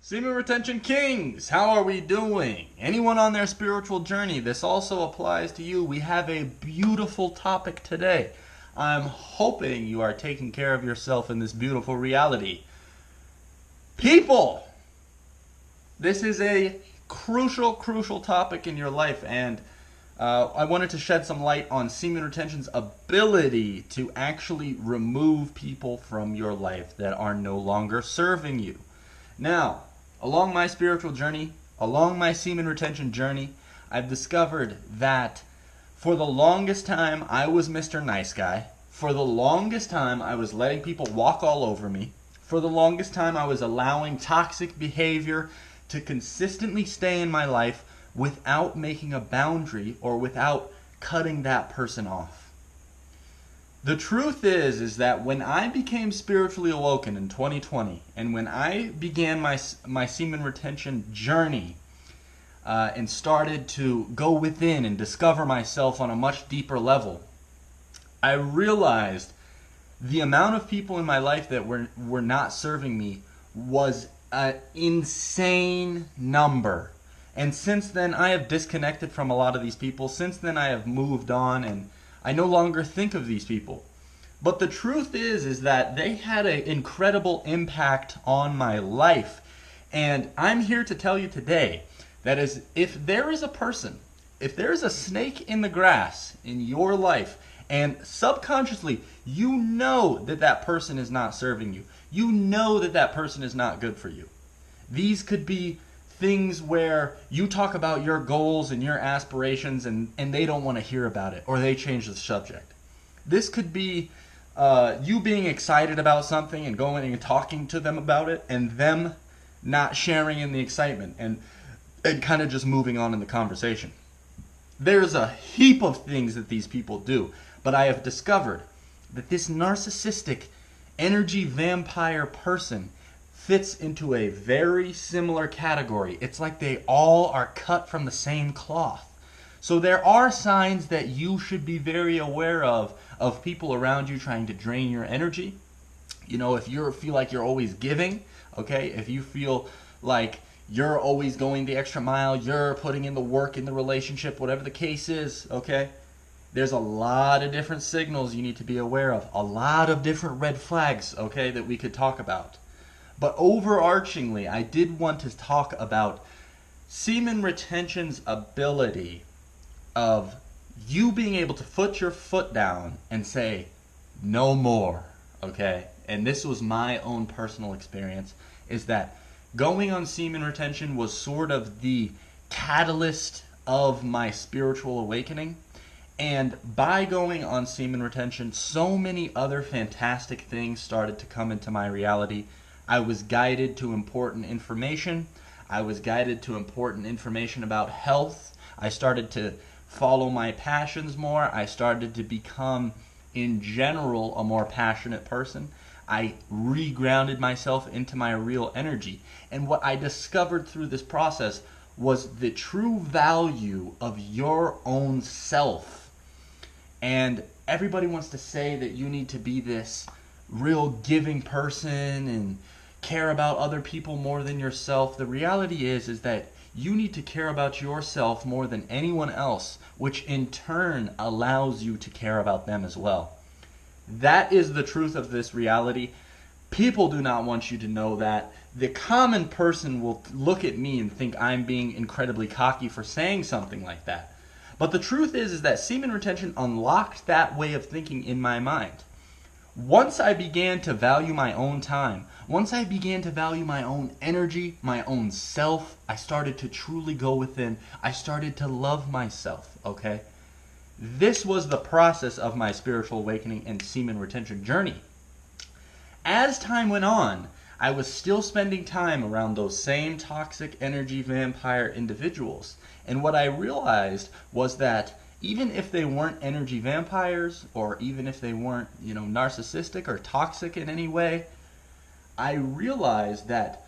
Semen Retention Kings, how are we doing? Anyone on their spiritual journey, this also applies to you. We have a beautiful topic today. I'm hoping you are taking care of yourself in this beautiful reality. People! This is a crucial topic in your life, and I wanted to shed some light on semen retention's ability to actually remove people from your life that are no longer serving you. Now, along my spiritual journey, along my semen retention journey, I've discovered that for the longest time I was Mr. Nice Guy. For the longest time I was letting people walk all over me. For the longest time I was allowing toxic behavior to consistently stay in my life without making a boundary or without cutting that person off. The truth is that when I became spiritually awoken in 2020, and when I began my semen retention journey and started to go within and discover myself on a much deeper level, I realized the amount of people in my life that were not serving me was an insane number. And since then, I have disconnected from a lot of these people. Since then, I have moved on, and I no longer think of these people. But the truth is that they had an incredible impact on my life. And I'm here to tell you today that if there is a person, if there is a snake in the grass in your life, and subconsciously you know that that person is not serving you, you know that that person is not good for you. These could be things where you talk about your goals and your aspirations and they don't want to hear about it, or they change the subject. This could be you being excited about something and going and talking to them about it, and them not sharing in the excitement and kind of just moving on in the conversation. There's a heap of things that these people do, but I have discovered that this narcissistic energy vampire person fits into a very similar category. It's like they all are cut from the same cloth. So there are signs that you should be very aware of people around you trying to drain your energy. You know, if you feel like you're always giving, okay, if you feel like you're always going the extra mile, you're putting in the work in the relationship, whatever the case is, okay, there's a lot of different signals you need to be aware of, a lot of different red flags, okay, that we could talk about. But overarchingly, I did want to talk about semen retention's ability of you being able to put your foot down and say, no more, okay? And this was my own personal experience, is that going on semen retention was sort of the catalyst of my spiritual awakening. And by going on semen retention, so many other fantastic things started to come into my reality. I was guided to important information. I was guided to important information about health. I started to follow my passions more. I started to become, in general, a more passionate person. I regrounded myself into my real energy. And what I discovered through this process was the true value of your own self. And everybody wants to say that you need to be this real giving person and care about other people more than yourself. The reality is that you need to care about yourself more than anyone else, which in turn allows you to care about them as well. That is the truth of this reality. People do not want you to know that. The common person will look at me and think I'm being incredibly cocky for saying something like that. But the truth is that semen retention unlocked that way of thinking in my mind. Once I began to value my own time, once I began to value my own energy, my own self, I started to truly go within. I started to love myself, okay? This was the process of my spiritual awakening and semen retention journey. As time went on, I was still spending time around those same toxic energy vampire individuals. And what I realized was that even if they weren't energy vampires, or even if they weren't, narcissistic or toxic in any way, I realized that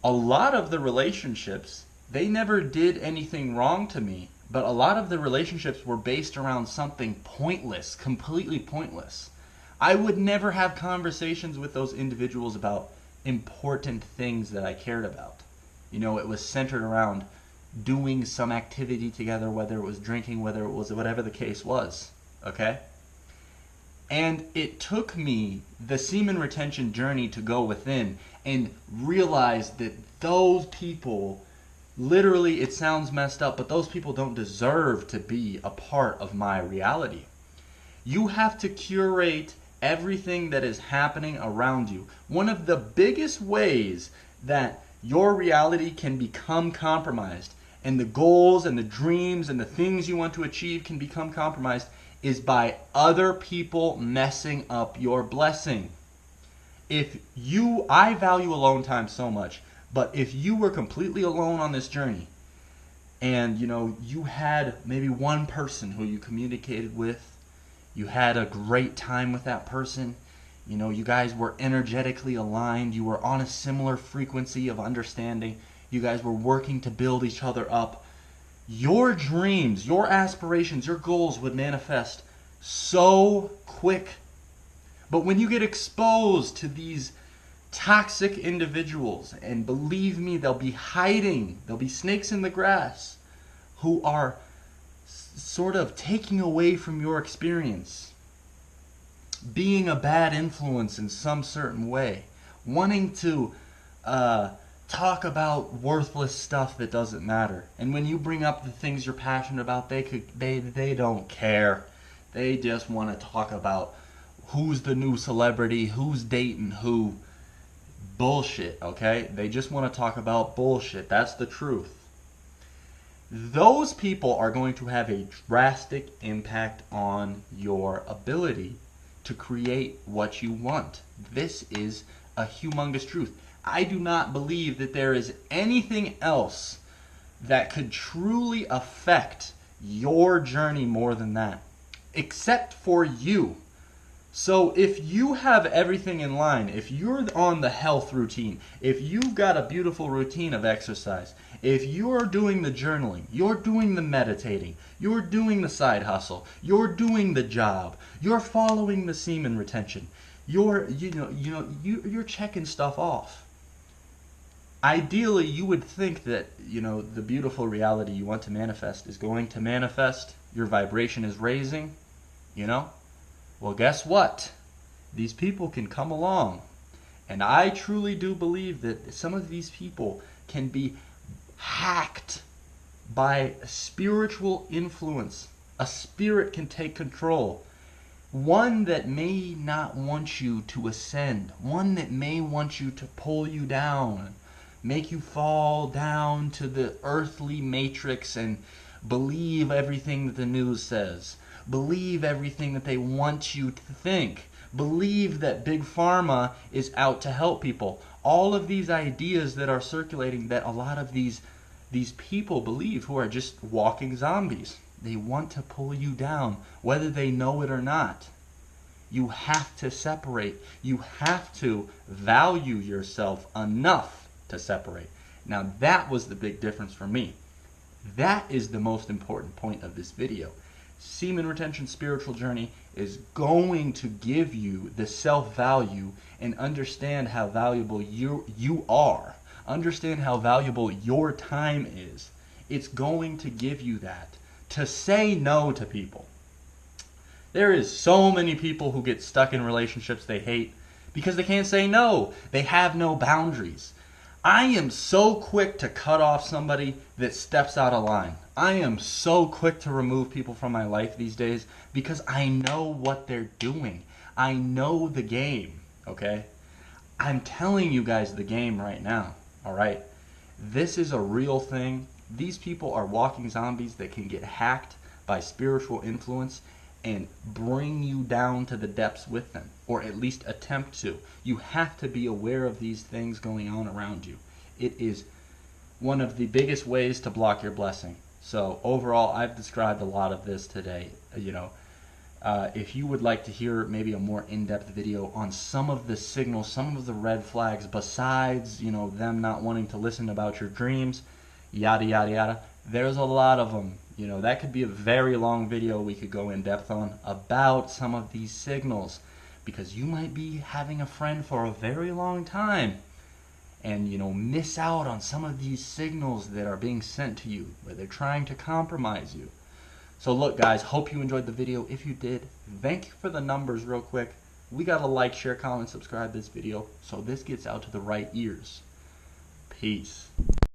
a lot of the relationships, they never did anything wrong to me, but a lot of the relationships were based around something pointless, completely pointless. I would never have conversations with those individuals about important things that I cared about. You know, it was centered around doing some activity together, whether it was drinking, whether it was whatever the case was. Okay? And it took me the semen retention journey to go within and realize that those people, literally, it sounds messed up, but those people don't deserve to be a part of my reality. You have to curate everything that is happening around you. One of the biggest ways that your reality can become compromised, and the goals and the dreams and the things you want to achieve can become compromised, is by other people messing up your blessing. I value alone time so much, but if you were completely alone on this journey, and you had maybe one person who you communicated with, you had a great time with that person, you guys were energetically aligned, you were on a similar frequency of understanding, you guys were working to build each other up, your dreams, your aspirations, your goals would manifest so quick. But when you get exposed to these toxic individuals, and believe me, they'll be hiding, there'll be snakes in the grass who are sort of taking away from your experience, being a bad influence in some certain way, wanting to talk about worthless stuff that doesn't matter. And when you bring up the things you're passionate about, they don't care. They just want to talk about who's the new celebrity, who's dating who. Bullshit, okay? They just want to talk about bullshit. That's the truth. Those people are going to have a drastic impact on your ability to create what you want. This is a humongous truth. I do not believe that there is anything else that could truly affect your journey more than that, except for you. So if you have everything in line, if you're on the health routine, if you've got a beautiful routine of exercise, if you're doing the journaling, you're doing the meditating, you're doing the side hustle, you're doing the job, you're following the semen retention, you're checking stuff off. Ideally, you would think that, the beautiful reality you want to manifest is going to manifest, your vibration is raising, Well, guess what? These people can come along. And I truly do believe that some of these people can be hacked by spiritual influence. A spirit can take control. One that may not want you to ascend. One that may want you to pull you down. Make you fall down to the earthly matrix and believe everything that the news says. Believe everything that they want you to think. Believe that Big Pharma is out to help people. All of these ideas that are circulating that a lot of these people believe, who are just walking zombies. They want to pull you down, whether they know it or not. You have to separate. You have to value yourself enough to separate. Now that was the big difference for me. That is the most important point of this video. Semen retention spiritual journey is going to give you the self-value and understand how valuable you are. Understand how valuable your time is. It's going to give you that. To say no to people. There is so many people who get stuck in relationships they hate because they can't say no. They have no boundaries. I am so quick to cut off somebody that steps out of line. I am so quick to remove people from my life these days because I know what they're doing. I know the game, okay? I'm telling you guys the game right now, all right? This is a real thing. These people are walking zombies that can get hacked by spiritual influence and bring you down to the depths with them, or at least attempt to. You have to be aware of these things going on around you. It is one of the biggest ways to block your blessing. So overall, I've described a lot of this today. If you would like to hear maybe a more in-depth video on some of the signals, some of the red flags, besides them not wanting to listen about your dreams, yada yada yada, there's a lot of them. That could be a very long video we could go in depth on about some of these signals, because you might be having a friend for a very long time and miss out on some of these signals that are being sent to you, where they're trying to compromise you. So look, guys, hope you enjoyed the video. If you did, thank you for the numbers real quick. We gotta like, share, comment, subscribe this video so this gets out to the right ears. Peace.